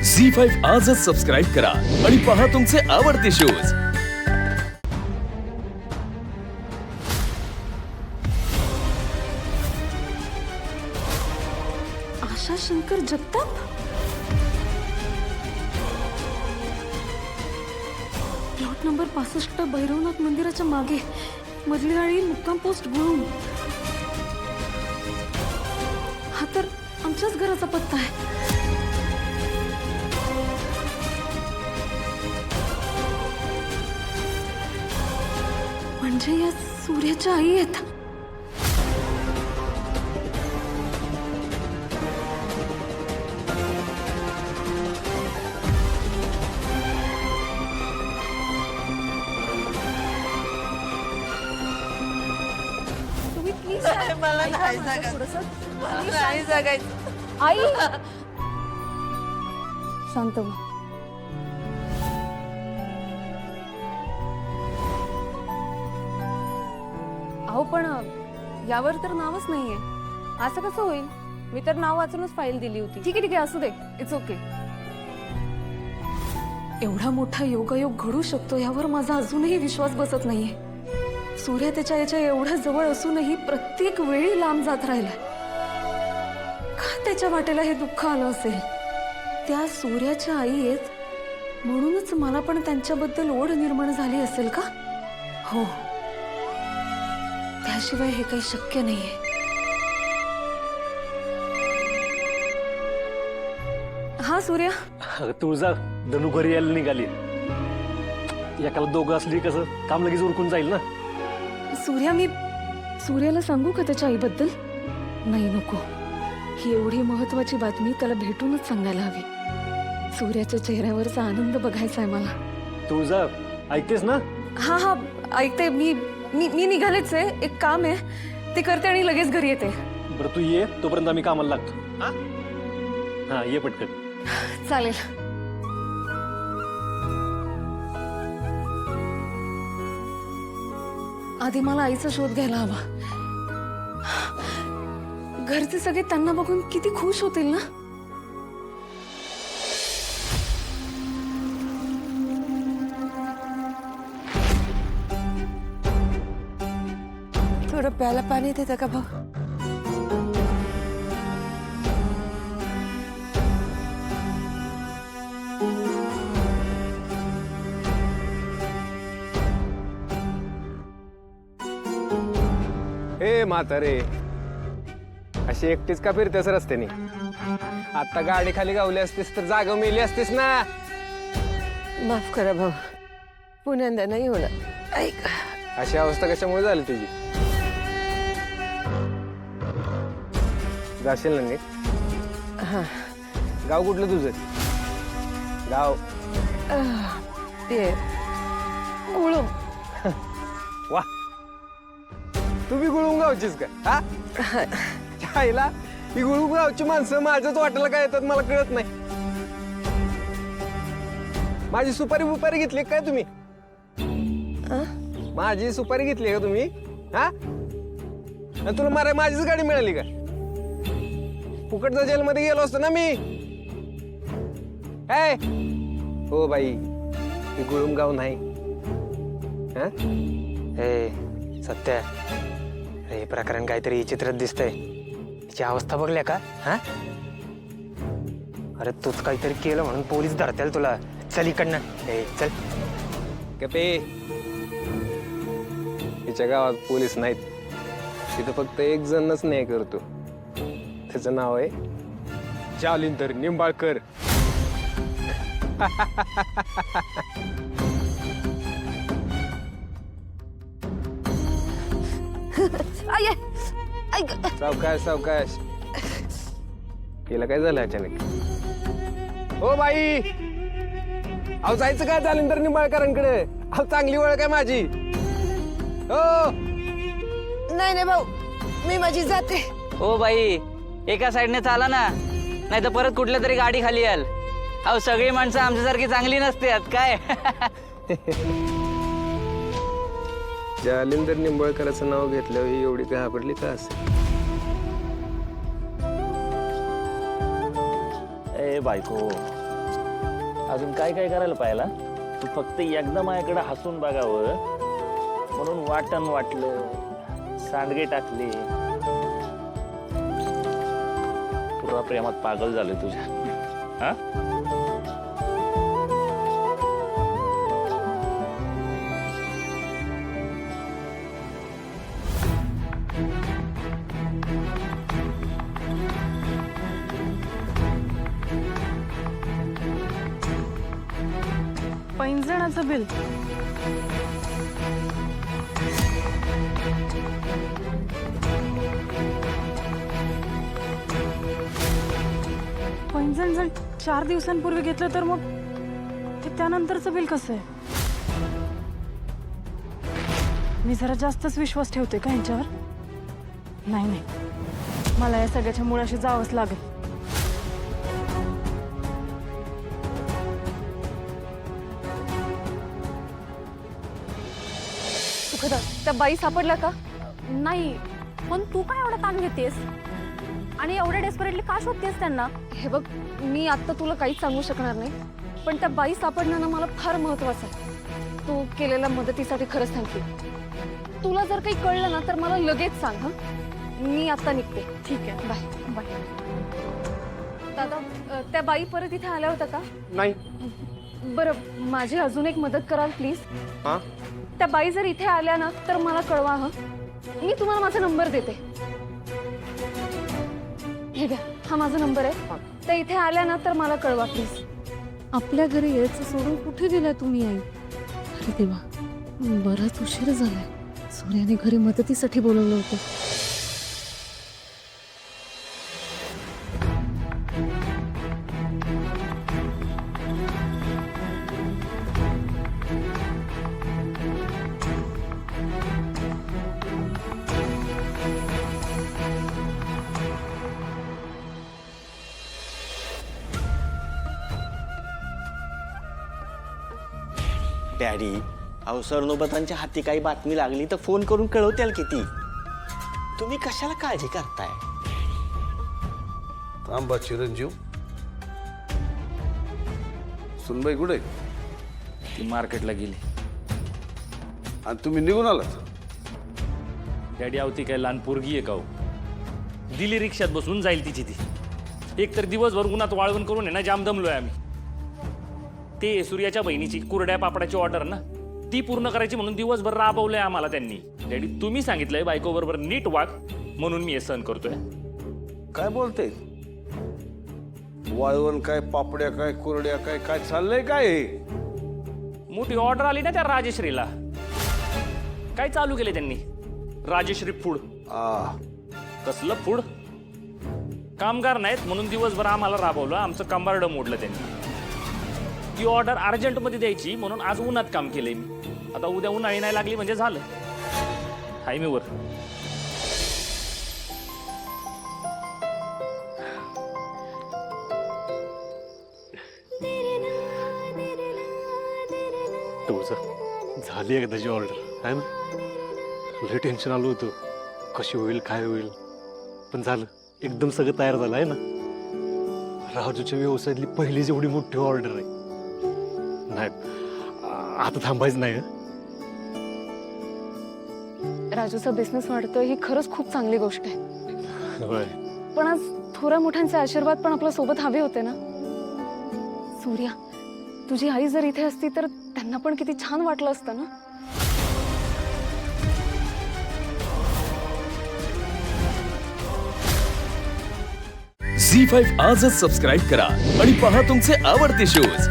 झी5 आजच सबस्क्राईब करा आणि पहा तुमचे आवडते शोज। आशा शंकर जगताप, प्लॉट नंबर 65 भैरवनाथ मंदिराच्या मागे, मधली आळी, मुक्काम पोस्ट गुळूम। हा तर आमच्याच घराचा पत्ता आहे। म्हणजे या सूर्याच्या आई आहेत। तुम्ही प्लीज मला नाही जगायचं, मला नाही जगायचं। आई शांत व्हा। अहो पण यावर तर नावच नाहीये, असं कसं होईल? मी तर नाव वाचूनच फाईल दिली होती। ठीक आहे असू दे, इट्स ओके। एवढा मोठा योगायोग घडू शकतो यावर माझा अजूनही विश्वास बसत नाहीये। सूर्य त्याच्या याच्या एवढ्या जवळ असूनही प्रत्येक वेळी लांब जात राहिला। का त्याच्या वाटेला हे दुःख आलं असेल? त्या सूर्याच्या आई आहेत म्हणूनच मला पण त्यांच्याबद्दल ओढ निर्माण झाली असेल का? हो, त्याशिवाय हे काही शक्य नाहीये। हा सूर्या, तुळजा धनु घरी यायला निघाली। एकाला दोघं असली कसं काम लगेच उरकून जाईल ना। सूर्या, मी सूर्याला सांगू का त्याच्या आईबद्दल? नाही, नको। ही एवढी महत्वाची बातमी त्याला भेटूनच सांगायला हवी। सूर्याच्या चेहऱ्यावरचा आनंद बघायचा आहे मला। तुळजा, ऐकतेस ना? हा हा, ऐकते। मी निघालेच आहे, एक काम आहे ते करते आणि लगेच घरी येते। बरं तू ये, तोपर्यंत आम्ही कामाला लागतो। हा ये पटकन। चालेल। आधी मला आईचा शोध घ्यायला हवा। घरचे सगळे त्यांना बघून किती खुश होतील ना। थोडं प्यायला पाणी देता का भाऊ? ए म्हातारे, अशी एकटीच का फिरतेस रस्त्याने? आता गाडी खाली गावली असतीस तर जागा मेली असतीस ना। माफ करा भाऊ, पुण्यांदा नाही होणार। ऐक, अशी अवस्था कशामुळे झाली तुझी? जाशील ना नीट? हा, गाव कुठलं तुझं? गाव ते गुळूम। वा, तू बी गुळूम गावचीस का? हा, आईला ही गुळूम गावची माणसं माझ्याच वाटायला काय येतात मला कळत नाही। माझी सुपारी बुपारी घेतली काय तुम्ही? माझी सुपारी घेतली का तुम्ही? हा, तुला मारा माझीच गाडी मिळाली का? फुकटच्या जेलमध्ये गेलो असतो ना मी। काय हो बाई, ही गुळूम गाव नाही। हा, हे सत्य, हे प्रकरण काहीतरी विचित्रच दिसतंय। तिची अवस्था बघल्या का? हा, अरे तूच काहीतरी केलं म्हणून पोलीस धरतील तुला। चल इकडनं, हे चल। कपे, हिच्या गावात पोलीस नाहीत। तिथं फक्त एक जणच न्याय करतो, त्याचं नाव आहे जालिंदर निंबाळकर। सावकाश सावकाश, हिला काय झालं अचानक? हो बाई, अहो जायचं काय जालिंदर निंबाळकरांकडे? अहो चांगली ओळख आहे माझी। हो नाही नाही भाऊ, मी माझी जाते। ओ बाई, एका साईडने चाला ना, नाही तर परत कुठल्या तरी गाडी खाली याल। अहो सगळी माणसं आमच्यासारखी चांगली नसतात काय? जालिंदर निंबाळकरांचं नाव घेतल्यावर ही एवढी घाबरली का असेल? ए बायको, अजून काय काय करायला पाहिला तू फक्त एकदा माझ्याकडे हसून बघावं म्हणून वाटण वाटलं सांडगे टाकले पुरा प्रेमात पागल झालोय तुझ्या हा पैंजणाचं बिल पैंजण जर 4 दिवसांपूर्वी घेतलं तर मग ते त्यानंतरचं बिल कसं आहे? मी जरा जास्तच विश्वास ठेवते का यांच्यावर? नाही नाही, मला या सगळ्याच्या मुळाशी जावंच लागेल. सुखदा, त्या बाई सापडल्या का? नाही, पण तू काय एवढा ताण घेतेस आणि एवढ्या डेस्परेटली का शोधतेस त्यांना? हे बघ, मी आत्ता तुला काहीच सांगू शकणार नाही, पण त्या बाई सापडणं ना मला फार महत्वाचं आहे. तू केलेल्या मदतीसाठी खरंच थँक्यू. तुला जर काही कळलं ना तर मला लगेच सांग. हं, मी आता निघते. ठीक आहे, बाय बाय. दादा, त्या बाई परत इथे आल्या होत्या का? नाही. बरं, माझी अजून एक मदत कराल प्लीज? हा, त्या बाई जर इथे आल्या ना तर मला कळवा. हं, मी तुम्हाला माझा नंबर देते. हे घ्या, हा माझा नंबर आहे. त्या इथे आल्या ना तर मला कळवा प्लीज. आपल्या घरी यायचं सोडून कुठे गेलाय तुम्ही आई? अरे देवा, बराच उशीर झालाय. सूर्याने घरी मदतीसाठी बोलवलं होतं. डॅडी, अहो सरनोबतांच्या हाती काही बातमी लागली तर फोन करून कळवत्याल किती. तुम्ही कशाला काळजी करताय? थांबा चिरंजीव. सुनबाई कुठे? ती मार्केटला गेली. आणि तुम्ही निघून आलात? डॅडी आवती काय लहान पोरगी आहे का हो? दिली रिक्षात बसून जाईल तिची ती. एक तर दिवसभर उन्हात वाळवण करून आहे ना जाम दमलोय आम्ही. ते सूर्याच्या बहिणीची कुरड्या पापडाची ऑर्डर ना ती पूर्ण करायची म्हणून दिवसभर राबवलंय आम्हाला त्यांनी. डॅडी तुम्ही सांगितलंय बायको बरोबर नीट वाग म्हणून मी हे सहन करतोय. काय बोलते? वाळवण काय, पापड्या काय, कुरड्या काय, काय चाललंय काय हे? मोठी ऑर्डर आली ना त्या राजश्रीला. काय चालू केले त्यांनी? राजश्री फूड. कसलं फूड? कामगार नाहीत म्हणून दिवसभर आम्हाला राबवलं. आमचं कंबारडं मोडलं त्यांनी. ती ऑर्डर अर्जंटमध्ये द्यायची म्हणून आज उन्हात काम केलंय मी. आता उद्या उन्हाळी नाही लागली म्हणजे झालं. हाय मी वर. झाली एकदाची ऑर्डर आहे ना. लय टेन्शन आलं होतं कशी होईल काय होईल, पण झालं. एकदम सगळं तयार झालं आहे ना. राजूच्या व्यवसायातली पहिली जेवढी मोठी ऑर्डर आहे. नाही आता थांबायचं नाही. राजूचा बिझनेस वाढतोय ही खरंच खूप चांगली गोष्ट आहे. होय. पण आज थोड्या मोठ्यांचे आशीर्वाद पण आपल्या सोबत हवे होते ना. सूर्या, तुझी आई जर इथे असती तर त्यांना पण किती छान वाटलं असतं ना. झी5 आजच सबस्क्राईब करा आणि पहा तुमचे आवडते शोज